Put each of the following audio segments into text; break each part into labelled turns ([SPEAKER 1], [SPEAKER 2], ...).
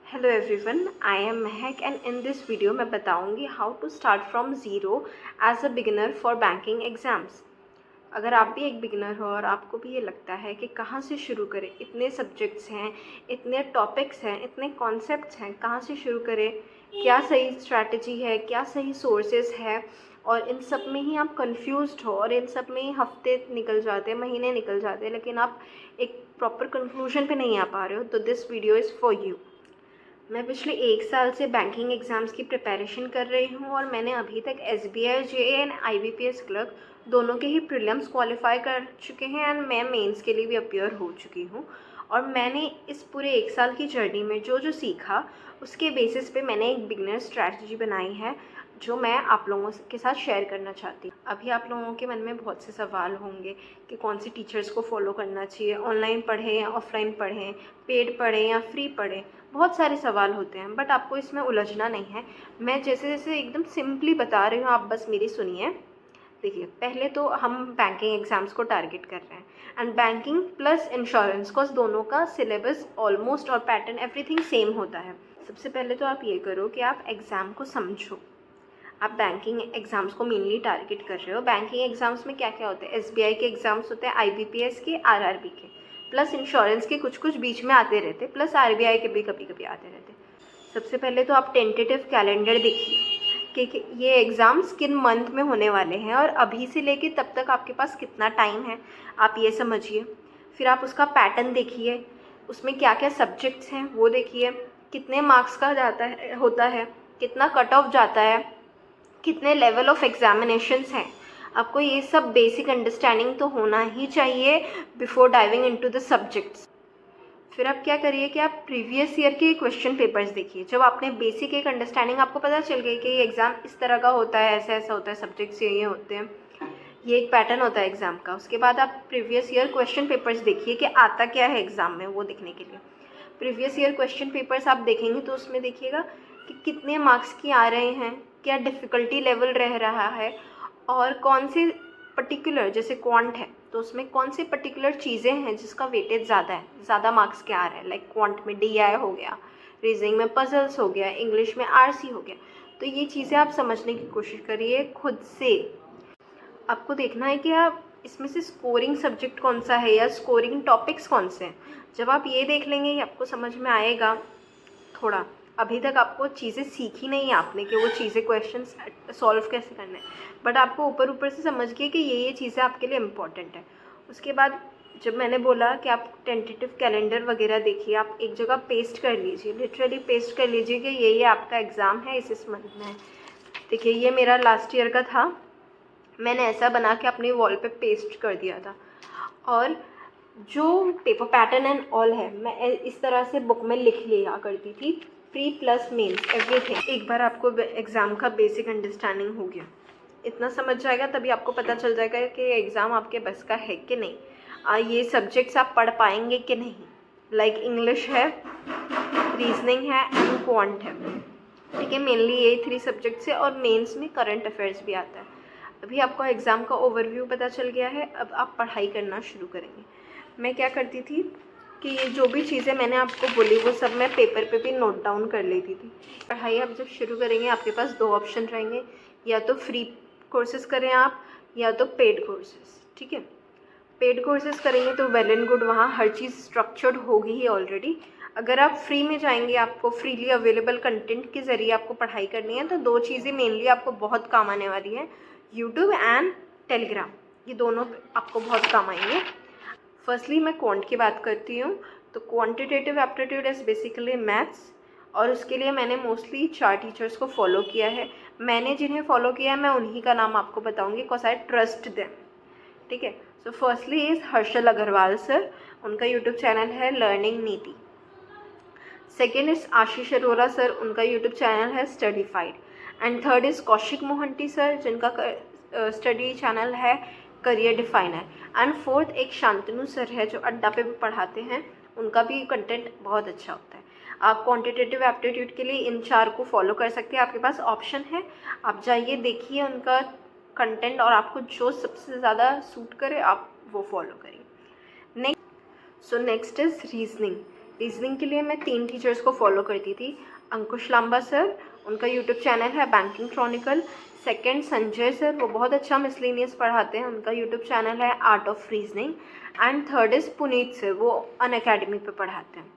[SPEAKER 1] Hello everyone, I am Mahak and in this video मैं बताऊंगी how to start from zero as a beginner for banking exams. अगर आप भी एक beginner हो और आपको भी ये लगता है कि कहाँ से शुरू करें, इतने सब्जेक्ट्स हैं, इतने टॉपिक्स हैं, इतने कॉन्सेप्ट्स हैं, कहाँ से शुरू करें, क्या सही स्ट्रैटेजी है, क्या सही सोर्सेज है, और इन सब में ही आप कंफ्यूज्ड हो और इन सब में ही हफ्ते निकल जाते हैं, महीने निकल जाते हैं, लेकिन आप एक प्रॉपर कंक्लूजन पे नहीं आ पा रहे हो, तो this video is for you. मैं पिछले 1 साल से बैंकिंग एग्ज़ाम्स की प्रिपरेशन कर रही हूँ और मैंने अभी तक SBI JA and IBPS clerk दोनों के ही प्रीलिम्स क्वालिफाई कर चुके हैं एंड मैं मेंस के लिए भी अपीयर हो चुकी हूँ। और मैंने इस पूरे 1 साल की जर्नी में जो जो सीखा उसके बेसिस पे मैंने एक बिगनर स्ट्रैटेजी बनाई है जो मैं आप लोगों के साथ शेयर करना चाहती हूँ। अभी आप लोगों के मन में बहुत से सवाल होंगे कि कौन सी टीचर्स को फॉलो करना चाहिए, ऑनलाइन पढ़ें या ऑफलाइन पढ़ें, पेड पढ़ें या फ्री पढ़ें। बहुत सारे सवाल होते हैं, बट आपको इसमें उलझना नहीं है। मैं जैसे जैसे एकदम सिंपली बता रही हूँ, आप बस मेरी सुनिए। देखिए, पहले तो हम बैंकिंग एग्ज़ाम्स को टारगेट कर रहे हैं and banking plus insurance course दोनों का सिलेबस ऑलमोस्ट और पैटर्न एवरीथिंग सेम होता है। सबसे पहले तो आप ये करो कि आप एग्ज़ाम को समझो। आप बैंकिंग एग्ज़ाम्स को मेनली टारगेट कर रहे हो। बैंकिंग एग्ज़ाम्स में क्या क्या होते हैं? SBI के एग्ज़ाम्स होते हैं, IBPS के, RRB के, प्लस इंश्योरेंस के कुछ कुछ बीच में आते रहते, प्लस RBI के भी कभी कभी आते रहते। सबसे पहले तो आप टेंटेटिव कैलेंडर देखिए कि ये एग्ज़ाम्स किन मंथ में होने वाले हैं और अभी से लेके तब तक आपके पास कितना टाइम है, आप ये समझिए। फिर आप उसका पैटर्न देखिए, उसमें क्या क्या सब्जेक्ट्स हैं वो देखिए, कितने मार्क्स का जाता है होता है, कितना कट ऑफ जाता है, कितने लेवल ऑफ एग्जामिनेशंस हैं। आपको ये सब बेसिक अंडरस्टैंडिंग तो होना ही चाहिए before diving into the subjects. फिर आप क्या करिए कि आप प्रीवियस ईयर के क्वेश्चन पेपर्स देखिए। जब आपने बेसिक एक अंडरस्टैंडिंग, आपको पता चल गई कि ये एग्ज़ाम इस तरह का होता है, ऐसा ऐसा होता है, सब्जेक्ट्स ये होते हैं, ये एक पैटर्न होता है एग्ज़ाम का। उसके बाद आप प्रीवियस ईयर क्वेश्चन पेपर्स देखिए कि आता क्या है एग्ज़ाम में, वो देखने के लिए प्रीवियस ईयर क्वेश्चन पेपर्स आप देखेंगे तो उसमें देखिएगा कि कितने मार्क्स की आ रहे हैं, क्या डिफ़िकल्टी लेवल रह रहा है, और कौन से पर्टिकुलर, जैसे क्वांट है तो उसमें कौन से पर्टिकुलर चीज़ें हैं जिसका वेटेज ज़्यादा है, ज़्यादा मार्क्स के आ रहे हैं। लाइक क्वांट में DI हो गया, रीजनिंग में पजल्स हो गया, इंग्लिश में RC हो गया। तो ये चीज़ें आप समझने की कोशिश करिए खुद से। आपको देखना है कि आप इसमें से स्कोरिंग सब्जेक्ट कौन सा है या स्कोरिंग टॉपिक्स कौन से हैं। जब आप ये देख लेंगे आपको समझ में आएगा थोड़ा। अभी तक आपको चीज़ें सीखी नहीं है आपने कि वो चीज़ें क्वेश्चन सॉल्व कैसे करने हैं, बट आपको ऊपर ऊपर से समझ गए कि ये चीज़ें आपके लिए इम्पॉर्टेंट है। उसके बाद जब मैंने बोला कि आप टेंटेटिव कैलेंडर वगैरह देखिए, आप एक जगह पेस्ट कर लीजिए, लिटरली पेस्ट कर लीजिए कि ये आपका एग्ज़ाम है, इस मंथ में है। देखिए, ये मेरा लास्ट ईयर का था, मैंने ऐसा बना के अपनी वॉल पे पेस्ट कर दिया था। और जो पेपर पैटर्न एंड ऑल है, मैं इस तरह से बुक में लिख लिया करती थी, प्री प्लस मेंस एवरीथिंग। एक बार आपको एग्ज़ाम का बेसिक अंडरस्टैंडिंग हो गया, इतना समझ जाएगा, तभी आपको पता चल जाएगा कि एग्ज़ाम आपके बस का है कि नहीं, ये सब्जेक्ट्स आप पढ़ पाएंगे कि नहीं। लाइक इंग्लिश है, रीजनिंग है एंड क्वांट है, ठीक है, मेनली यही 3 सब्जेक्ट्स है, और मेंस में करंट अफेयर्स भी आता है। अभी आपको एग्ज़ाम का ओवरव्यू पता चल गया है, अब आप पढ़ाई करना शुरू करेंगे। मैं क्या करती थी कि ये जो भी चीज़ें मैंने आपको बोली वो सब मैं पेपर पे भी नोट डाउन कर लेती थी। पढ़ाई आप जब शुरू करेंगे आपके पास 2 ऑप्शन रहेंगे, या तो फ्री कोर्सेज़ करें आप, या तो पेड कोर्सेज़, ठीक है। पेड कोर्सेज़ करेंगे तो वेल एंड गुड, वहाँ हर चीज़ स्ट्रक्चर्ड होगी ही ऑलरेडी। अगर आप फ्री में जाएंगे, आपको फ्रीली अवेलेबल कंटेंट के ज़रिए आपको पढ़ाई करनी है, तो 2 चीज़ें मेनली आपको बहुत काम आने वाली हैं, यूट्यूब एंड टेलीग्राम। ये दोनों आपको बहुत काम आएंगे। फर्स्टली मैं क्वांट की बात करती हूँ, तो quantitative aptitude is basically maths, और उसके लिए मैंने मोस्टली 4 टीचर्स को फॉलो किया है। मैंने जिन्हें फॉलो किया है मैं उन्हीं का नाम आपको बताऊँगी, बिकॉज आई ट्रस्ट देम, ठीक है। So firstly is Harshal Agrawal sir, उनका यूट्यूब चैनल है learning Niti. Second is Ashish Arora sir, उनका यूट्यूब चैनल है Studyfied. And third is Kaushik Mohanty sir, जिनका स्टडी चैनल है करियर डिफाइनर। एंड फोर्थ एक शांतनु सर है जो अड्डा पे पढ़ाते हैं, उनका भी कंटेंट बहुत अच्छा होता है। आप क्वांटिटेटिव एप्टीट्यूड के लिए इन 4 को फॉलो कर सकते हैं, आपके पास ऑप्शन है, आप जाइए देखिए उनका कंटेंट, और आपको जो सबसे ज़्यादा सूट करे आप वो फॉलो करिए। Next is reasoning. रीजनिंग के लिए मैं 3 टीचर्स को फॉलो करती थी। अंकुश लांबा सर, उनका यूट्यूब चैनल है banking Chronicle. Second Sanjay sir, वो बहुत अच्छा मिसलेनियस पढ़ाते हैं, उनका यूट्यूब चैनल है art of reasoning. And third is Puneet sir, वो अनअकैडमी पे पढ़ाते हैं।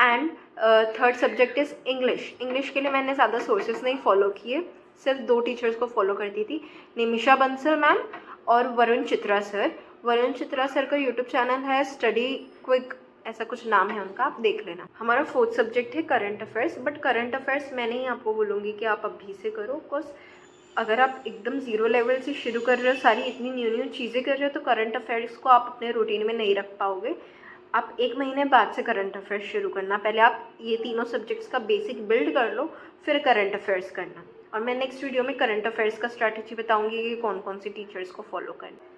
[SPEAKER 1] And third subject is English के लिए मैंने ज़्यादा सोर्सेज नहीं फॉलो किए, सिर्फ 2 टीचर्स को फॉलो करती थी, निमिषा बंसल मैम और वरुण चित्रा सर। वरुण चित्रा सर का यूट्यूब चैनल है स्टडी क्विक, ऐसा कुछ नाम है उनका, आप देख लेना। हमारा 4th सब्जेक्ट है current affairs, but current affairs मैं नहीं आपको बोलूँगी कि आप अभी से करो, बिकॉज अगर आप एकदम ज़ीरो लेवल से शुरू कर रहे हो, सारी इतनी न्यू चीज़ें कर रहे हो, तो करंट अफेयर्स को आप अपने रूटीन में नहीं रख पाओगे। आप 1 महीने बाद से करंट अफेयर्स शुरू करना, पहले आप ये तीनों सब्जेक्ट्स का बेसिक बिल्ड कर लो, फिर करंट अफेयर्स करना। और मैं नेक्स्ट वीडियो में करंट अफेयर्स का स्ट्रैटेजी बताऊँगी कि कौन कौन सी टीचर्स को फॉलो करना।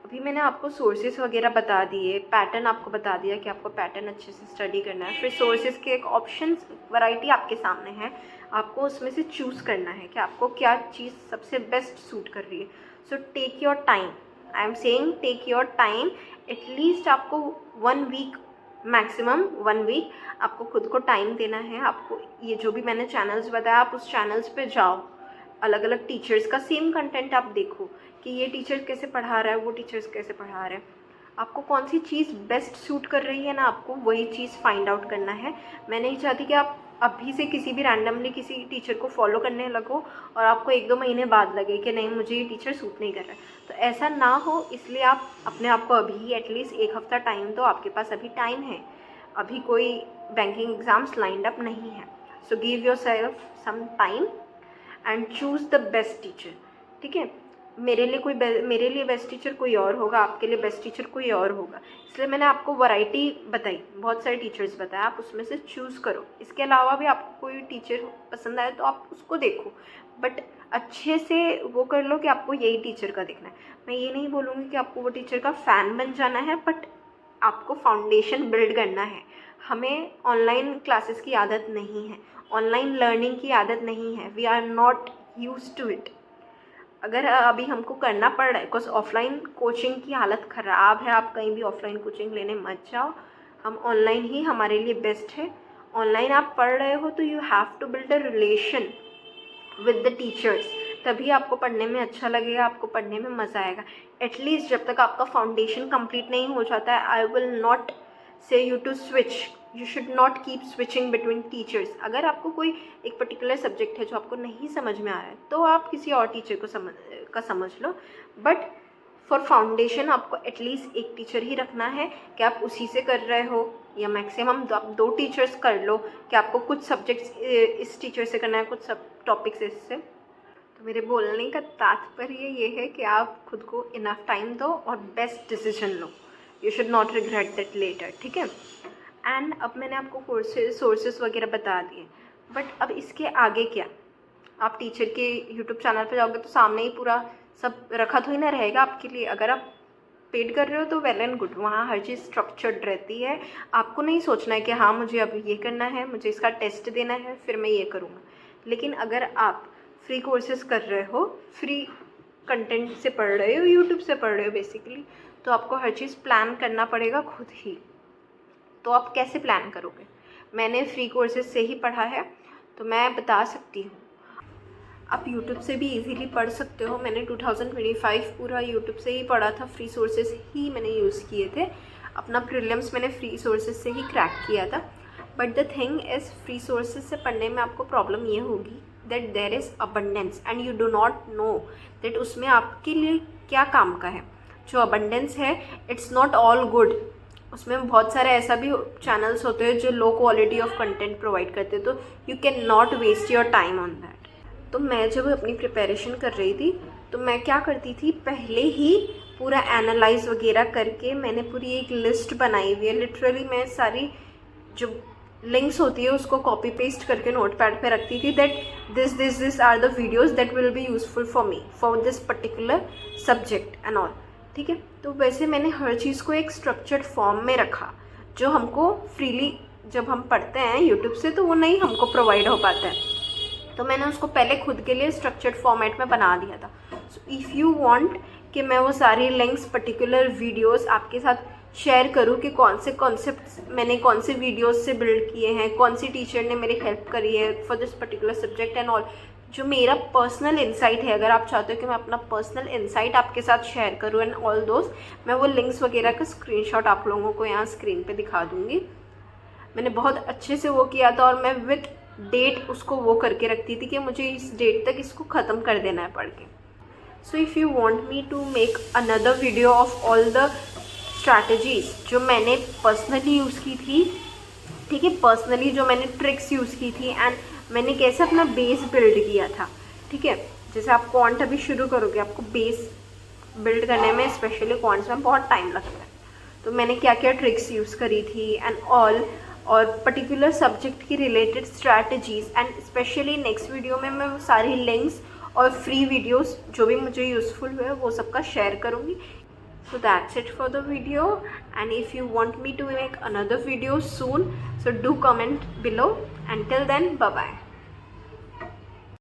[SPEAKER 1] अभी मैंने आपको सोर्सेज वगैरह बता दिए, पैटर्न आपको बता दिया कि आपको पैटर्न अच्छे से स्टडी करना है। फिर सोर्सेज के एक ऑप्शन वैरायटी आपके सामने है, आपको उसमें से चूज़ करना है कि आपको क्या चीज़ सबसे बेस्ट सूट कर रही है। So take your time, I am saying take your time. At least आपको 1 वीक, मैक्सिमम 1 वीक आपको खुद को टाइम देना है। आपको ये जो भी मैंने चैनल्स बताया, आप उस चैनल्स पे जाओ, अलग अलग टीचर्स का सेम कंटेंट आप देखो कि ये टीचर कैसे पढ़ा रहा है, वो टीचर्स कैसे पढ़ा रहे हैं, आपको कौन सी चीज़ बेस्ट सूट कर रही है ना, आपको वही चीज़ फाइंड आउट करना है। मैं नहीं चाहती कि आप अभी से किसी भी रैंडमली किसी टीचर को फॉलो करने लगो और आपको 1-2 महीने बाद लगे कि नहीं मुझे ये टीचर सूट नहीं कर रहा है। तो ऐसा ना हो, इसलिए आप अपने आप को अभी एटलीस्ट 1 हफ्ता टाइम दो, आपके पास अभी टाइम है, अभी कोई बैंकिंग एग्ज़ाम्स लाइंड अप नहीं है। So give yourself some time and choose the best teacher. ठीक है, मेरे लिए बेस्ट टीचर कोई और होगा, आपके लिए बेस्ट टीचर कोई और होगा, इसलिए मैंने आपको वैरायटी बताई, बहुत सारे टीचर्स बताए, आप उसमें से चूज़ करो। इसके अलावा भी आपको कोई टीचर पसंद आए तो आप उसको देखो, बट अच्छे से वो कर लो कि आपको यही टीचर का देखना है। मैं ये नहीं बोलूँगी कि आपको वो टीचर का फ़ैन बन जाना है, बट आपको फाउंडेशन बिल्ड करना है। हमें ऑनलाइन क्लासेस की आदत नहीं है, ऑनलाइन लर्निंग की आदत नहीं है, we are not used to it. अगर अभी हमको करना पड़ रहा है, बिकॉज ऑफलाइन कोचिंग की हालत ख़राब है, आप कहीं भी ऑफलाइन कोचिंग लेने मत जाओ, हम ऑनलाइन ही हमारे लिए बेस्ट है। ऑनलाइन आप पढ़ रहे हो तो you have to build a relation with the teachers, तभी आपको पढ़ने में अच्छा लगेगा, आपको पढ़ने में मज़ा आएगा। एटलीस्ट जब तक आपका फाउंडेशन कंप्लीट नहीं हो जाता है, I will not say you to switch, you should not keep switching between teachers. अगर आपको कोई एक पर्टिकुलर सब्जेक्ट है जो आपको नहीं समझ में आ रहा है, तो आप किसी और टीचर को समझ लो, बट फॉर फाउंडेशन आपको एटलीस्ट एक टीचर ही रखना है कि आप उसी से कर रहे हो, या मैक्सिमम आप 2 टीचर्स कर लो कि आपको कुछ सब्जेक्ट्स इस टीचर से करना है, कुछ सब टॉपिक्स इससे। तो मेरे बोलने का तात्पर्य ये है कि आप खुद को इनफ टाइम दो और बेस्ट डिसीजन लो, you should not regret that later. ठीक है, एंड अब मैंने आपको सोर्सेस वगैरह बता दिए, बट अब इसके आगे क्या? आप टीचर के यूट्यूब चैनल पर जाओगे तो सामने ही पूरा सब रखा तो ही ना रहेगा आपके लिए। अगर आप पेड कर रहे हो तो वेल एंड गुड, वहाँ हर चीज़ स्ट्रक्चर्ड रहती है, आपको नहीं सोचना है कि हाँ मुझे अब ये करना है, मुझे इसका टेस्ट देना है, फिर मैं ये करूँगा। लेकिन अगर आप फ्री कोर्सेज कर रहे हो, फ्री कंटेंट से पढ़ रहे हो, यूट्यूब से पढ़ रहे हो बेसिकली, तो आपको हर चीज़ प्लान करना पड़ेगा खुद ही। तो आप कैसे प्लान करोगे? मैंने फ्री कोर्सेज से ही पढ़ा है, तो मैं बता सकती हूँ, आप यूट्यूब से भी इजीली पढ़ सकते हो। मैंने 2025 पूरा यूट्यूब से ही पढ़ा था, फ्री सोर्सेज ही मैंने यूज़ किए थे। अपना प्रीलिम्स मैंने फ्री सोर्सेज से ही क्रैक किया था। But the thing is, free sources से पढ़ने में आपको प्रॉब्लम ये होगी that there is abundance and you do not know that उसमें आपके लिए क्या काम का है। जो अबंडेंस है, इट्स नॉट ऑल गुड। उसमें बहुत सारे ऐसा भी चैनल्स होते हैं जो low quality of content provide करते हैं, तो you can not waste your time on that. तो मैं जब अपनी प्रिपरेशन कर रही थी तो मैं क्या करती थी, पहले ही पूरा एनालाइज वगैरह करके मैंने पूरी एक लिस्ट बनाई हुई है। लिटरली मैं सारी जो लिंक्स होती है उसको कॉपी पेस्ट करके नोटपैड पे रखती थी that this are the videos that will be useful for me for this particular subject and all. ठीक है, तो वैसे मैंने हर चीज़ को एक स्ट्रक्चर्ड फॉर्म में रखा, जो हमको फ्रीली जब हम पढ़ते हैं यूट्यूब से तो वो नहीं हमको प्रोवाइड हो पाता है। तो मैंने उसको पहले खुद के लिए स्ट्रक्चर्ड फॉर्मेट में बना दिया था। सो इफ़ यू वांट कि मैं वो सारी लिंक्स, पर्टिकुलर वीडियोस आपके साथ शेयर करूँ कि कौन से कॉन्सेप्ट्स मैंने कौन से वीडियोस से बिल्ड किए हैं, कौन सी टीचर ने मेरी हेल्प करी है for this particular subject and all. जो मेरा पर्सनल इंसाइट है, अगर आप चाहते हो कि मैं अपना पर्सनल इंसाइट आपके साथ शेयर करूँ एंड ऑल दोस्त, मैं वो लिंक्स वगैरह का स्क्रीनशॉट आप लोगों को यहाँ स्क्रीन पे दिखा दूँगी। मैंने बहुत अच्छे से वो किया था और मैं विथ डेट उसको वो करके रखती थी कि मुझे इस डेट तक इसको ख़त्म कर देना है पढ़ के। So if you want me to make another video of all the strategies जो मैंने पर्सनली यूज़ की थी, ठीक है, पर्सनली जो मैंने ट्रिक्स यूज़ की थी एंड मैंने कैसे अपना बेस बिल्ड किया था, ठीक है। जैसे आप क्वांट अभी शुरू करोगे, आपको बेस बिल्ड करने में स्पेशली क्वांट्स में बहुत टाइम लगता है, तो मैंने क्या क्या ट्रिक्स यूज़ करी थी एंड ऑल, और पर्टिकुलर सब्जेक्ट की related strategies and specially next video में मैं वो सारी लिंक्स और फ्री वीडियोस जो भी मुझे यूज़फुल हुए वो सबका शेयर करूँगी। So that's it for the video, and if you want me to make another video soon, so do comment below. Until then, bye bye.